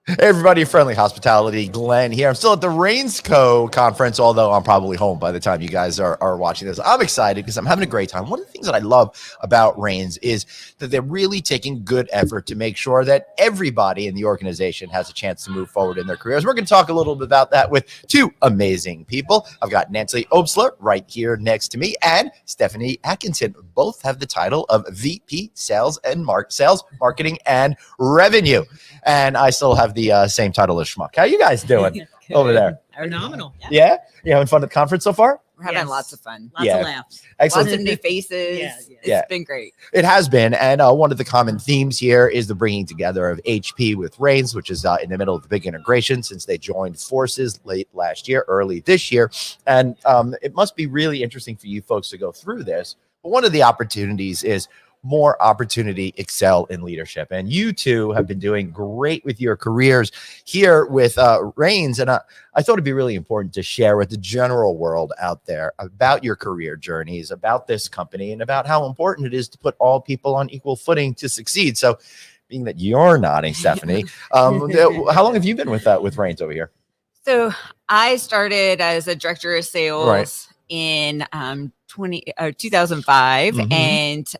Hey everybody, Friendly Hospitality, Glenn here. I'm still at the RainesCo conference, although I'm probably home by the time you guys are watching this. I'm excited because I'm having a great time. One of the things that I love about Raines is that they're really taking good effort to make sure that everybody in the organization has a chance to move forward in their careers. We're going to talk a little bit about that with two amazing people. I've got Nancy Obstler right here next to me and Stephanie Atkisson. Both have the title of VP Sales and Sales, Marketing, and Revenue. And I still have the same title as Schmuck. How you guys doing over there? Phenomenal. Yeah? You having fun at the conference so far? We're having lots of fun. Lots of laughs. Excellent. Lots of new faces. It's been great. It has been. And one of the common themes here is the bringing together of HP with Raines, which is in the middle of the big integration since they joined forces late last year, early this year. And it must be really interesting for you folks to go through this. But one of the opportunities is more opportunity, excel in leadership. And you two have been doing great with your careers here with Raines. And I thought it'd be really important to share with the general world out there about your career journeys, about this company, and about how important it is to put all people on equal footing to succeed. So being that you're nodding, Stephanie, how long have you been with Raines over here? So I started as a director of sales in 2005 and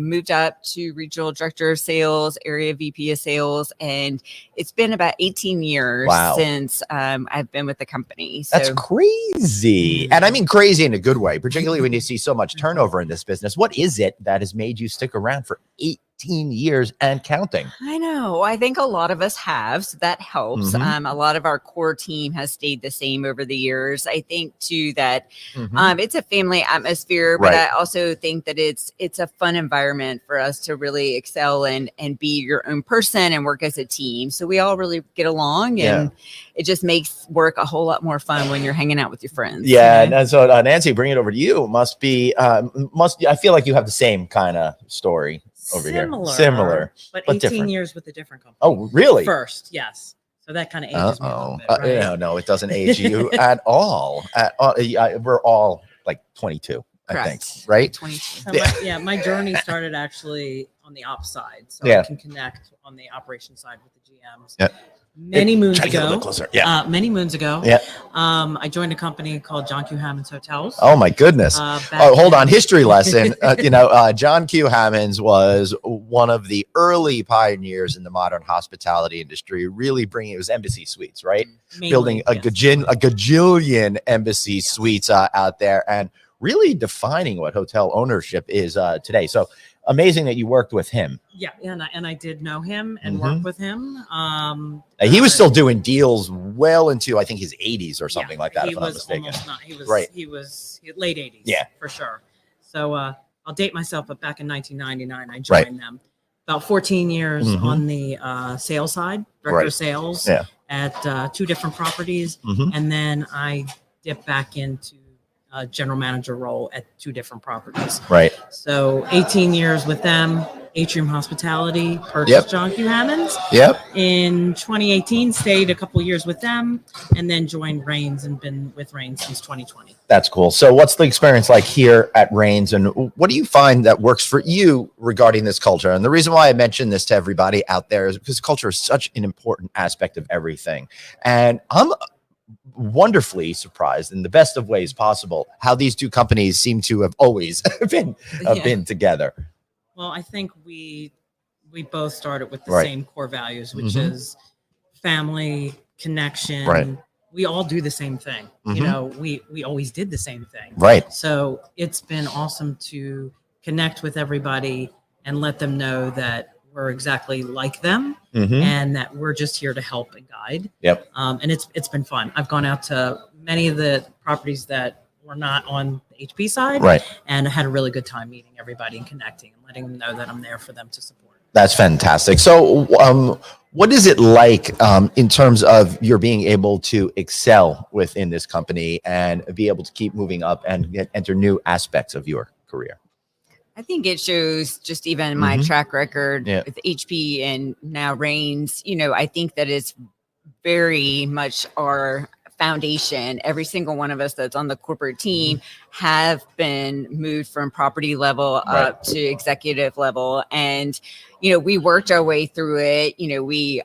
moved up to regional director of sales, area VP of sales. And it's been about 18 years since I've been with the company. So. That's crazy. And I mean crazy in a good way, particularly when you see so much turnover in this business. What is it that has made you stick around for 18 years and counting? I know. I think a lot of us have, so that helps. A lot of our core team has stayed the same over the years. I think too that it's a family atmosphere, but I also think that it's a fun environment for us to really excel and be your own person and work as a team. So we all really get along, and it just makes work a whole lot more fun when you're hanging out with your friends. Yeah, and so Nancy, bring it over to you. Must I feel like you have the same kind of story over here. Similar, but 18 different. years with a different company. Oh, really? First, yes. So that kind of ages me a little bit, right? No, it doesn't age you at all. We're all like 22, Correct. I think, right? 22. So my journey started actually on the ops side, so I can connect on the operations side with the GMs. Yeah. Many moons ago, I joined a company called John Q. Hammond's Hotels. Oh my goodness! Hold on, history lesson. John Q. Hammond's was one of the early pioneers in the modern hospitality industry. Really bringing, it was embassy suites, right? Mainly, building a gajillion embassy suites out there, and really defining what hotel ownership is today. So amazing that you worked with him. Yeah, and I did know him and work with him. He was still doing deals well into, I think, his 80s or something like that, if I'm not mistaken. He was late 80s, for sure. So I'll date myself, but back in 1999, I joined them. About 14 years on the sales side, director of sales at two different properties. And then I dipped back into a general manager role at two different properties. Right. So 18 years with them. Atrium Hospitality purchased John Q. Hammond's. In 2018, stayed a couple years with them, and then joined Raines and been with Raines since 2020. That's cool. So what's the experience like here at Raines, and what do you find that works for you regarding this culture? And the reason why I mention this to everybody out there is because culture is such an important aspect of everything. And I'm wonderfully surprised in the best of ways possible how these two companies seem to have always been together. Well, I think we both started with the same core values, which is family, connection. Right. We all do the same thing. You know, we always did the same thing. Right. So it's been awesome to connect with everybody and let them know that we're exactly like them and that we're just here to help and guide. And it's been fun. I've gone out to many of the properties that were not on the HP side, and I had a really good time meeting everybody and connecting and letting them know that I'm there for them to support. That's fantastic. So what is it like in terms of your being able to excel within this company and be able to keep moving up and enter new aspects of your career? I think it shows just even my track record with HP and now Raines. You know, I think that it's very much our foundation. Every single one of us that's on the corporate team have been moved from property level up to executive level. And, you know, we worked our way through it. You know, we,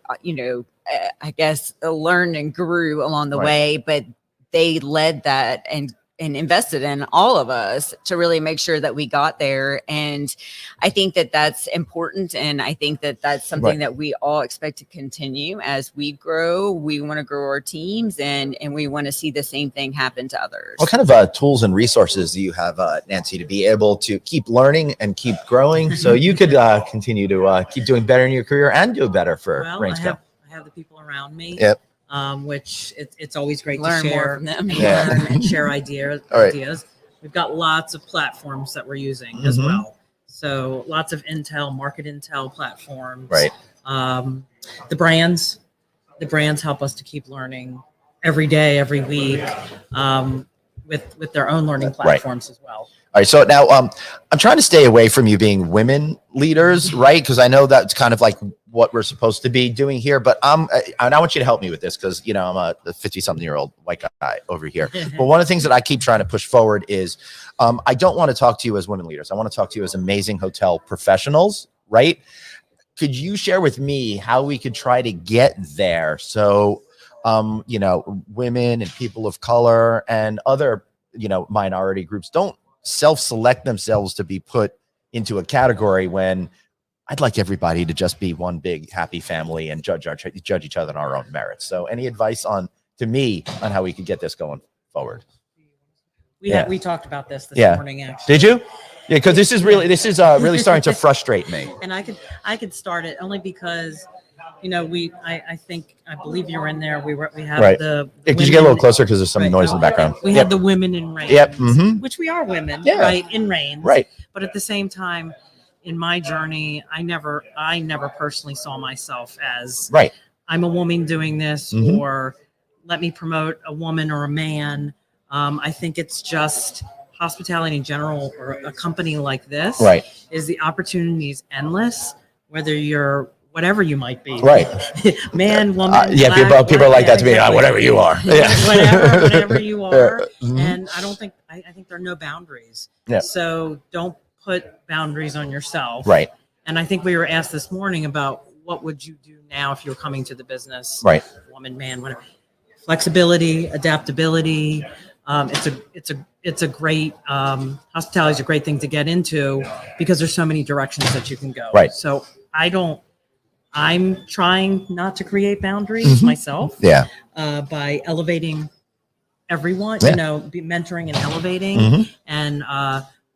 I guess, learned and grew along the way, but they led that and invested in all of us to really make sure that we got there. And I think that that's important. And I think that that's something that we all expect to continue as we grow. We want to grow our teams, and we want to see the same thing happen to others. What kind of tools and resources do you have, Nancy, to be able to keep learning and keep growing so you could continue to keep doing better in your career and do better for RainesCo? I have the people around me. Yep. Which it's always great learn to share more from them. and learn and share ideas. We've got lots of platforms that we're using as well. So lots of market intel platforms. Right. The brands help us to keep learning every day, every week, with their own learning platforms as well. All right. So now I'm trying to stay away from you being women leaders, right? Because I know that's kind of like what we're supposed to be doing here. But and I want you to help me with this because, you know, I'm a 50-something-year-old white guy over here. But one of the things that I keep trying to push forward is I don't want to talk to you as women leaders. I want to talk to you as amazing hotel professionals, right? Could you share with me how we could try to get there? So, you know, women and people of color and other, you know, minority groups don't self-select themselves to be put into a category when I'd like everybody to just be one big happy family and judge each other on our own merits. So any advice to me on how we could get this going forward? We talked about this morning, actually. Did you? Yeah, because this is really starting to frustrate me. And I could start it only because, you know, I believe you were in there. We have the could you get a little closer because there's some noise in the background. We had the women in Raines, which we are women, right, in Raines, right. But at the same time, in my journey, I never personally saw myself as I'm a woman doing this, or let me promote a woman or a man. I think it's just hospitality in general, or a company like this, is the opportunity is endless, whether you're whatever you might be, man, woman, black, people are like that to me. Whatever you are, whatever you are, and I think there are no boundaries. So don't put boundaries on yourself. And I think we were asked this morning about what would you do now if you were coming to the business, woman, man, whatever. Flexibility, adaptability. It's a great hospitality is a great thing to get into because there's so many directions that you can go. So I'm trying not to create boundaries myself. By elevating everyone, you know, be mentoring and elevating, and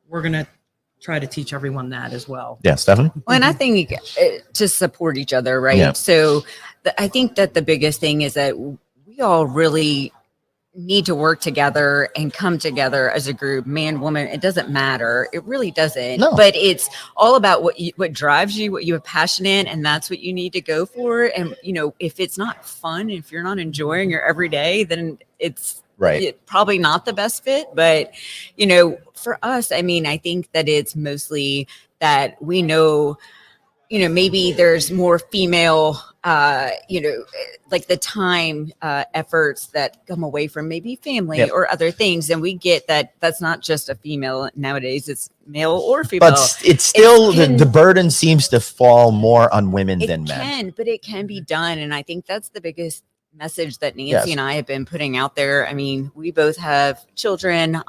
we're gonna try to teach everyone that as well. Stephanie? Well, and I think to support each other, right? So I think that the biggest thing is that we all really need to work together and come together as a group, man, woman, it doesn't matter. It really doesn't. But it's all about what drives you, what you have passion in, and that's what you need to go for. And, you know, if it's not fun, if you're not enjoying your everyday, then it's probably not the best fit. But, you know, for us, I mean, I think that it's mostly that we know, you know, maybe there's more female, you know, like the time efforts that come away from maybe family or other things. And we get that that's not just a female nowadays, it's male or female. But it's still, the burden seems to fall more on women than men. But it can be done. And I think that's the biggest message that Nancy and I have been putting out there. I mean, we both have children.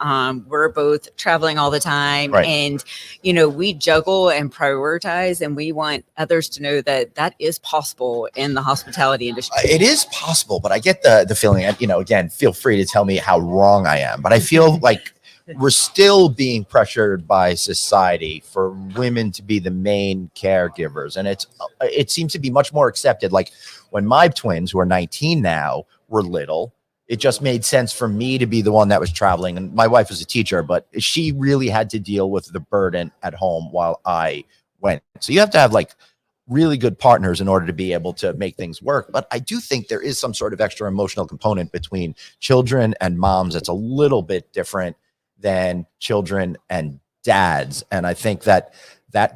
We're both traveling all the time, and you know, we juggle and prioritize, and we want others to know that that is possible in the hospitality industry. It is possible, but I get the feeling, and you know, again, feel free to tell me how wrong I am, but I feel like we're still being pressured by society for women to be the main caregivers, and it seems to be much more accepted. Like when my twins, who are 19 now, were little, it just made sense for me to be the one that was traveling. And my wife is a teacher, but she really had to deal with the burden at home while I went. So you have to have like really good partners in order to be able to make things work. But I do think there is some sort of extra emotional component between children and moms that's a little bit different than children and dads. And I think that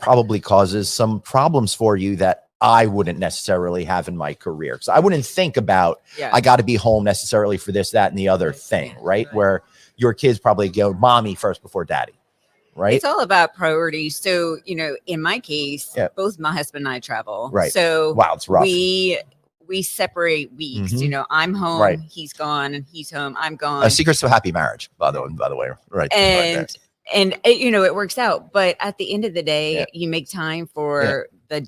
probably causes some problems for you that I wouldn't necessarily have in my career. So I wouldn't think about, I got to be home necessarily for this, that, and the other thing, right? Where your kids probably go mommy first before daddy, right? It's all about priorities. So, you know, in my case, both my husband and I travel. Right. So wow, it's rough. we we separate weeks. Mm-hmm. You know, I'm home, right. he's gone, and he's home, I'm gone. Secrets to a happy marriage, by the way, right? And you know, it works out. But at the end of the day, you make time for the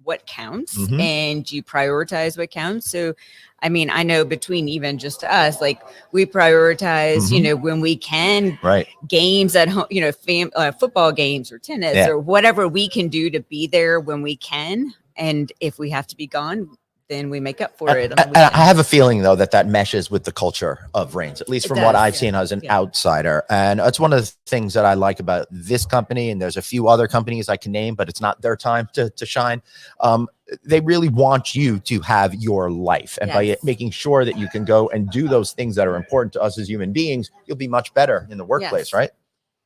what counts, mm-hmm. and you prioritize what counts. So, I mean, I know between even just us, like we prioritize, mm-hmm. you know, when we can, right. games at home, you know, football games or tennis or whatever we can do to be there when we can. And if we have to be gone, then we make up for it. I have a feeling, though, that meshes with the culture of Raines, at least from what I've seen as an outsider. And it's one of the things that I like about this company. And there's a few other companies I can name, but it's not their time to shine. They really want you to have your life. And by making sure that you can go and do those things that are important to us as human beings, you'll be much better in the workplace, right?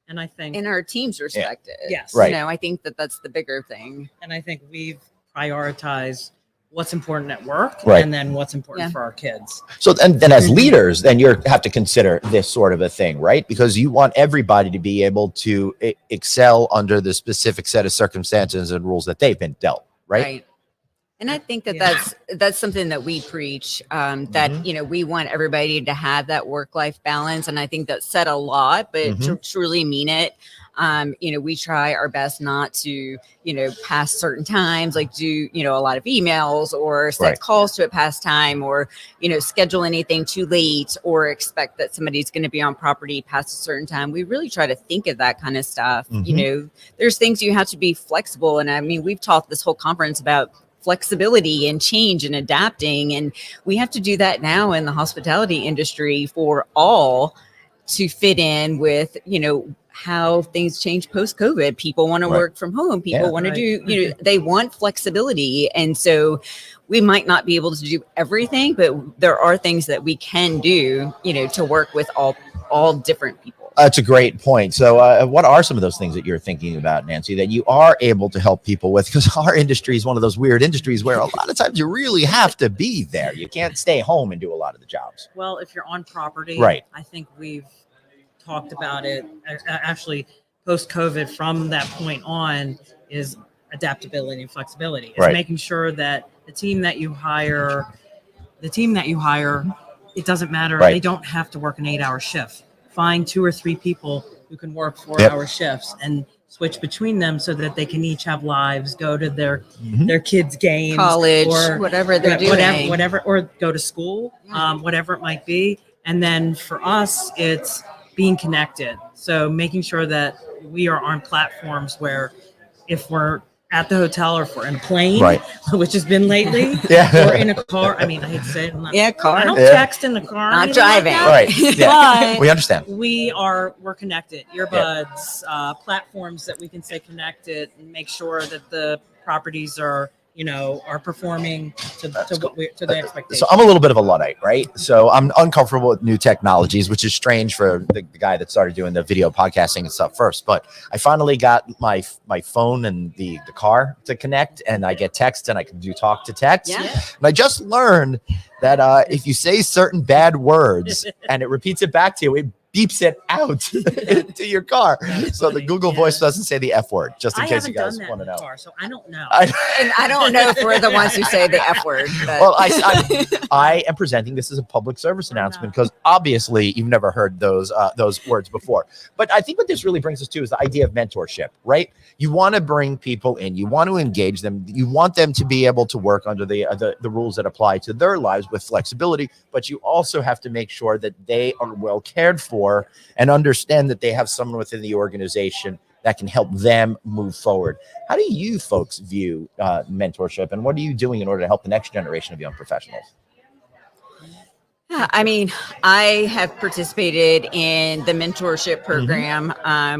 And I think and our teams respect it. Yes. Right. You know, I think that's the bigger thing. And I think we've prioritized what's important at work and then what's important for our kids. So then as leaders, then you have to consider this sort of a thing, right? Because you want everybody to be able to excel under the specific set of circumstances and rules that they've been dealt, right? And I think that's something that we preach, that, you know, we want everybody to have that work-life balance. And I think that's said a lot, but to truly mean it. You know, we try our best not to, you know, pass certain times, like do, you know, a lot of emails or set calls to a past time, or, you know, schedule anything too late or expect that somebody's going to be on property past a certain time. We really try to think of that kind of stuff. You know, there's things you have to be flexible. And I mean, we've talked this whole conference about flexibility and change and adapting. And we have to do that now in the hospitality industry for all to fit in with, you know, how things change post-COVID. People want to work from home. People want to do, you know, they want flexibility. And so we might not be able to do everything, but there are things that we can do, you know, to work with all different people. That's a great point. So what are some of those things that you're thinking about, Nancy, that you are able to help people with? Because our industry is one of those weird industries where a lot of times you really have to be there. You can't stay home and do a lot of the jobs. Well, if you're on property, I think we've talked about it actually post-COVID. From that point on is adaptability and flexibility. It's making sure that the team that you hire, it doesn't matter. They don't have to work an 8-hour shift. Find 2 or 3 people who can work 4-hour shifts and switch between them so that they can each have lives, go to their kids' games, college, or whatever they're doing, whatever, or go to school, whatever it might be. And then for us, it's being connected. So making sure that we are on platforms where if we're at the hotel or if we're in a plane, which has been lately, or in a car. I mean, I hate to say it. Car. I don't text in the car. Not driving. But we understand. We're connected. Earbuds, platforms that we can stay connected and make sure that the properties are, you know, are performing to the expectations. So I'm a little bit of a Luddite, right? So I'm uncomfortable with new technologies, which is strange for the guy that started doing the video podcasting and stuff first. But I finally got my phone and the car to connect, and I get text and I can do talk to text. And I just learned that if you say certain bad words and it repeats it back to you, it beeps it out to your car. So the Google Voice doesn't say the F word, just in case you guys want to know. So I don't know. And I don't know if we're the ones who say the F word. But. Well, I am presenting this as a public service announcement because obviously you've never heard those words before. But I think what this really brings us to is the idea of mentorship, right? You want to bring people in, you want to engage them, you want them to be able to work under the rules that apply to their lives with flexibility, but you also have to make sure that they are well cared for and understand that they have someone within the organization that can help them move forward. How do you folks view mentorship, and what are you doing in order to help the next generation of young professionals? I mean, I have participated in the mentorship program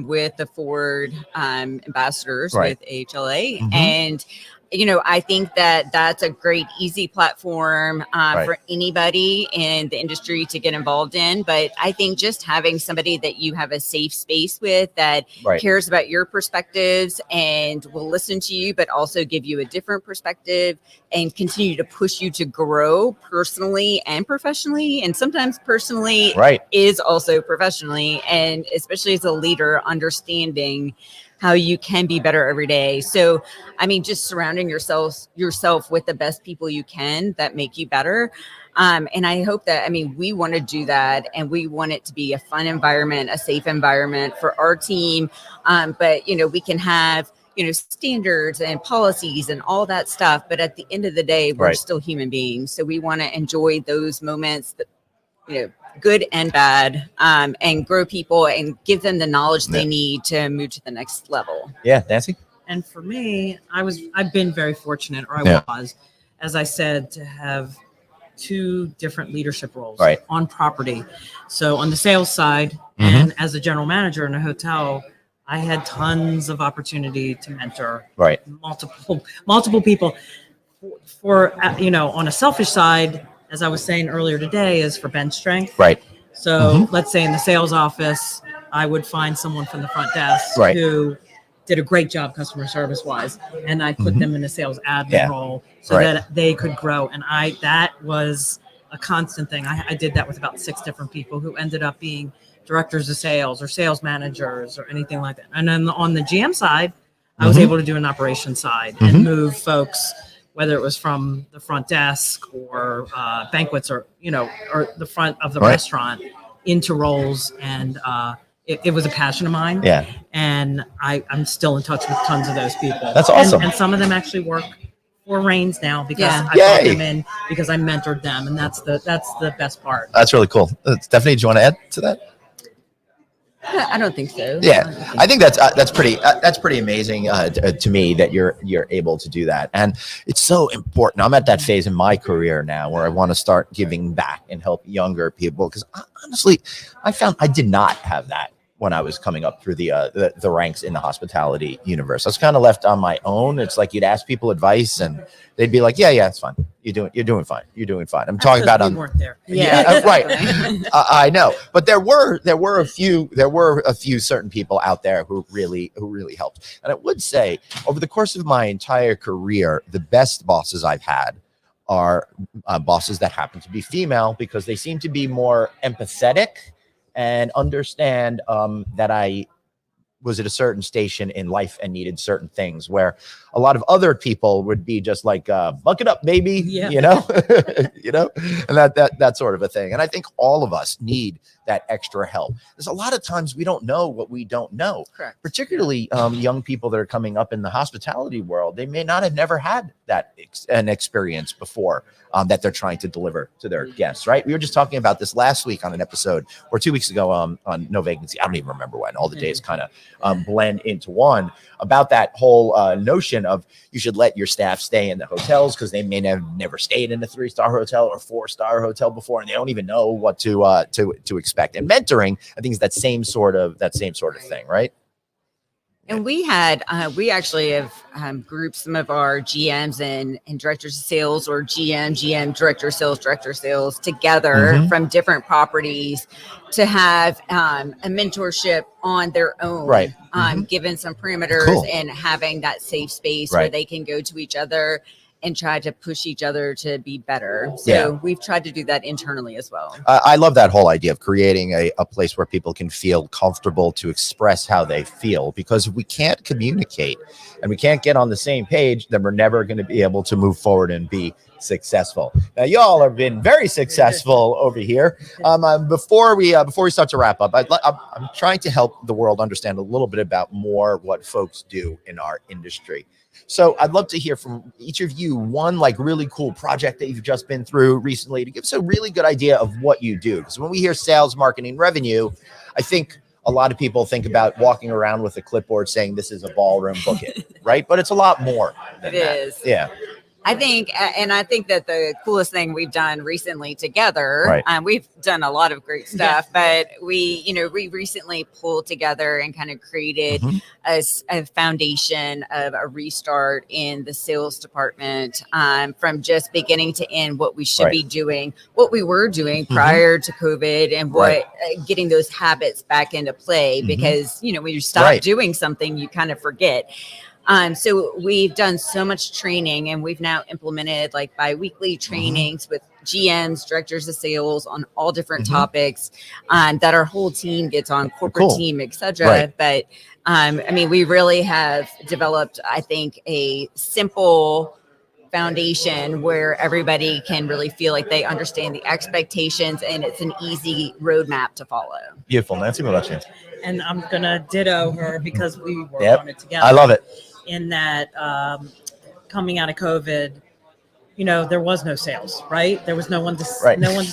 with the Ford ambassadors with AHLA. And you know, I think that that's a great, easy platform for anybody in the industry to get involved in. But I think just having somebody that you have a safe space with that cares about your perspectives and will listen to you, but also give you a different perspective and continue to push you to grow personally and professionally. And sometimes personally is also professionally. And especially as a leader, understanding how you can be better every day. So, I mean, just surrounding yourself with the best people you can that make you better. And I hope that, I mean, we want to do that, and we want it to be a fun environment, a safe environment for our team. But, we can have, standards and policies and all that stuff. But at the end of the day, we're still human beings. So we want to enjoy those moments that, good and bad, and grow people and give them the knowledge they need to move to the next level. Yeah, Nancy? And for me, I've been very fortunate, or I was, as I said, to have 2 different leadership roles on property. So on the sales side, and as a general manager in a hotel, I had tons of opportunity to mentor multiple people. For on a selfish side, as I was saying earlier today, is for bench strength. So let's say in the sales office, I would find someone from the front desk who did a great job customer service wise, and I'd put them in a sales admin role so that they could grow. And that was a constant thing. I did that with about 6 different people who ended up being directors of sales or sales managers or anything like that. And then on the GM side, I was able to do an operations side and move folks, whether it was from the front desk or banquets or the front of the restaurant, into roles. And it was a passion of mine. Yeah. And I'm still in touch with tons of those people. That's awesome. And some of them actually work for Raines now because I brought them in because I mentored them. And that's the best part. That's really cool. Stephanie, do you want to add to that? I don't think so. Yeah, I think that's pretty amazing to me that you're able to do that, and it's so important. I'm at that phase in my career now where I want to start giving back and help younger people, because honestly, I found I did not have that when I was coming up through the ranks in the hospitality universe. I was kind of left on my own. It's like you'd ask people advice and they'd be like, yeah, it's fine. You're doing fine. I'm talking about we weren't there. Yeah, right. I know, but there were a few certain people out there who really helped. And I would say over the course of my entire career, the best bosses I've had are bosses that happen to be female, because they seem to be more empathetic and understand that I was at a certain station in life and needed certain things, where a lot of other people would be just like, buck it up, baby, and that sort of a thing. And I think all of us need that extra help. There's a lot of times we don't know what we don't know. Correct. Particularly young people that are coming up in the hospitality world. They may not have never had an experience before that they're trying to deliver to their guests, right? We were just talking about this last week on an episode, or 2 weeks ago on No Vacancy. I don't even remember when. All the days kind of blend into one, about that whole notion of you should let your staff stay in the hotels because they may have never stayed in a 3-star hotel or 4-star hotel before, and they don't even know what to expect. And mentoring, I think, is that same sort of thing, right? And we actually have grouped some of our GMs and directors of sales, or GM, director of sales together from different properties to have a mentorship on their own, right? Given some parameters and having that safe space where they can go to each other and try to push each other to be better. So we've tried to do that internally as well. I love that whole idea of creating a place where people can feel comfortable to express how they feel, because if we can't communicate and we can't get on the same page, then we're never going to be able to move forward and be successful. Now, y'all have been very successful over here. Before we start to wrap up, I'm trying to help the world understand a little bit about more what folks do in our industry. So I'd love to hear from each of you one really cool project that you've just been through recently to give us a really good idea of what you do. Because when we hear sales, marketing, revenue, I think a lot of people think about walking around with a clipboard saying this is a ballroom, book it, right? But it's a lot more than that. Is. Yeah. I think that the coolest thing we've done recently together, we've done a lot of great stuff, but we recently pulled together and kind of created a foundation of a restart in the sales department, from just beginning to end, what we should be doing, what we were doing prior to COVID, and what getting those habits back into play, because when you stop doing something, you kind of forget. So we've done so much training, and we've now implemented like bi-weekly trainings with GMs, directors of sales on all different topics that our whole team gets on, corporate team, etc. Right. But I mean, we really have developed, I think, a simple foundation where everybody can really feel like they understand the expectations, and it's an easy roadmap to follow. Beautiful. Nancy, what about you? And I'm gonna ditto her because we worked on it together. I love it. In that, coming out of COVID, you know, there was no sales, right? There was no one to no one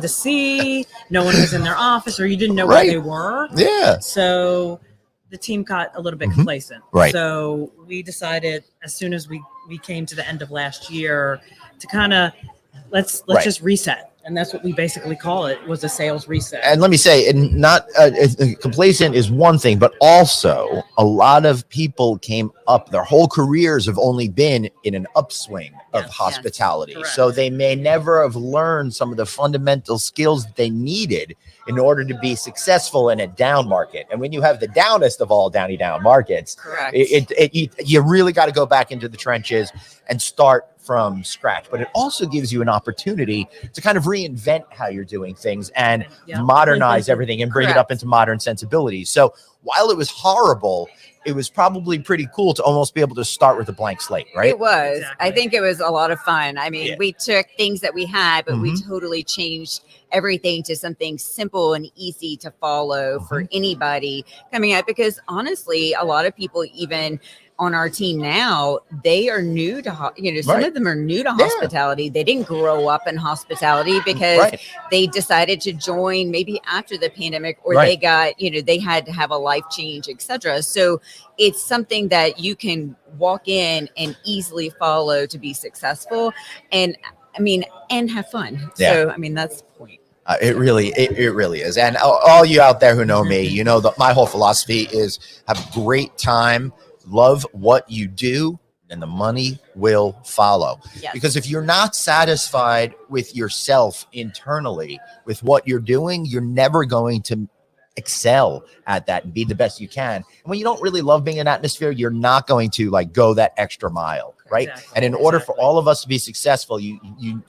to see, no one was in their office, or you didn't know where they were. Yeah. So the team got a little bit complacent. Right. So we decided as soon as we came to the end of last year to kind of let's just reset. And that's what we basically call it, was a sales reset. And let me say, and not complacent is one thing, but also a lot of people came up, their whole careers have only been in an upswing of hospitality. Yes, so they may never have learned some of the fundamental skills that they needed in order to be successful in a down market. And when you have the downest of all down markets, you really got to go back into the trenches and start from scratch. But it also gives you an opportunity to kind of reinvent how you're doing things and modernize everything and bring it up into modern sensibilities. So while it was horrible, it was probably pretty cool to almost be able to start with a blank slate, right? It was. Exactly. I think it was a lot of fun. I mean, we took things that we had, but we totally changed everything to something simple and easy to follow for anybody coming up. Because honestly, a lot of people, even on our team now, they are new to, some of them are new to hospitality. They didn't grow up in hospitality because they decided to join maybe after the pandemic, or they got, they had to have a life change, etc. So it's something that you can walk in and easily follow to be successful. And I mean, and have fun. So, I mean, that's the point. It really is. And all you out there who know me, you know that my whole philosophy is have a great time, love what you do, and the money will follow. Yes. Because if you're not satisfied with yourself internally, with what you're doing, you're never going to excel at that and be the best you can. And when you don't really love being in an atmosphere, you're not going to like go that extra mile, right? Exactly. And in order for all of us to be successful,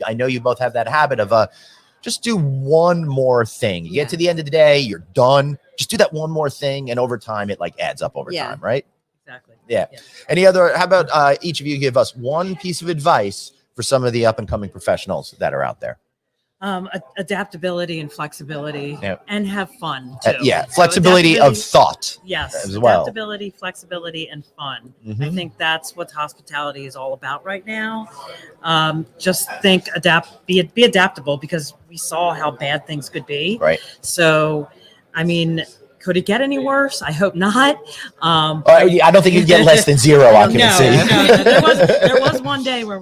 I know you both have that habit of just do one more thing. You get to the end of the day, you're done. Just do that one more thing, and over time, it like adds up over time, right? Exactly. Yeah. Any other? How about each of you give us one piece of advice for some of the up and coming professionals that are out there? Adaptability and flexibility, and have fun too. Flexibility of thought. Yes, as well. Adaptability, flexibility, and fun. I think that's what hospitality is all about right now. Just think, be adaptable, because we saw how bad things could be. Right. So, I mean, could it get any worse? I hope not. I don't think you get less than zero occupancy. No. There was one day where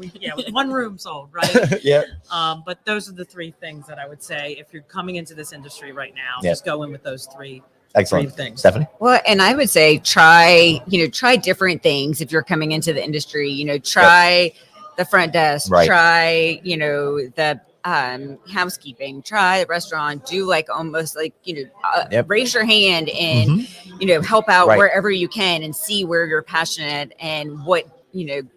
one room sold, right? But those are the three things that I would say if you're coming into this industry right now. Just go in with those three. Excellent. Things. Stephanie? Well, and I would say try different things if you're coming into the industry. Try the front desk. Try the housekeeping, try the restaurant, do like almost like raise your hand and help out wherever you can, and see where you're passionate and what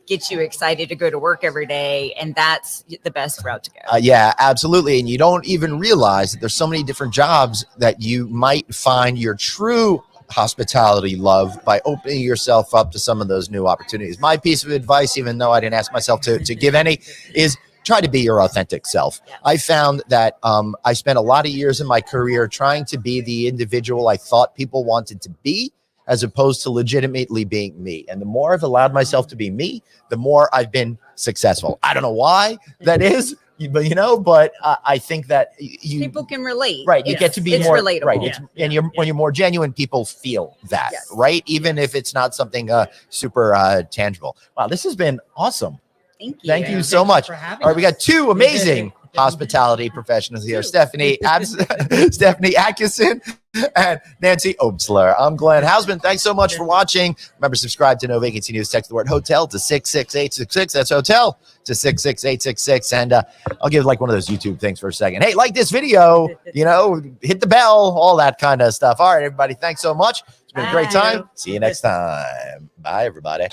gets you excited to go to work every day, and that's the best route to go. Yeah, absolutely. And you don't even realize that there's so many different jobs that you might find your true hospitality love by opening yourself up to some of those new opportunities. My piece of advice, even though I didn't ask myself to give any, is try to be your authentic self. I found that I spent a lot of years in my career trying to be the individual I thought people wanted to be, as opposed to legitimately being me. And the more I've allowed myself to be me, the more I've been successful. I don't know why that is, but I think that people can relate. Right. You get to be more relatable. Right. When you're more genuine, people feel that, right? Even if it's not something super tangible. Wow, this has been awesome. Thank you so much. All right, we got two amazing hospitality professionals here, Stephanie Atkisson and Nancy Obstler. I'm Glenn Hausman. Thanks so much for watching. Remember, subscribe to No Vacancy News. Text the word hotel to 66866. That's hotel to 66866. And I'll give like one of those YouTube things for a second. Hey, like this video, hit the bell, all that kind of stuff. All right, everybody. Thanks so much. It's been a great time. Bye. See you next time. Bye, everybody.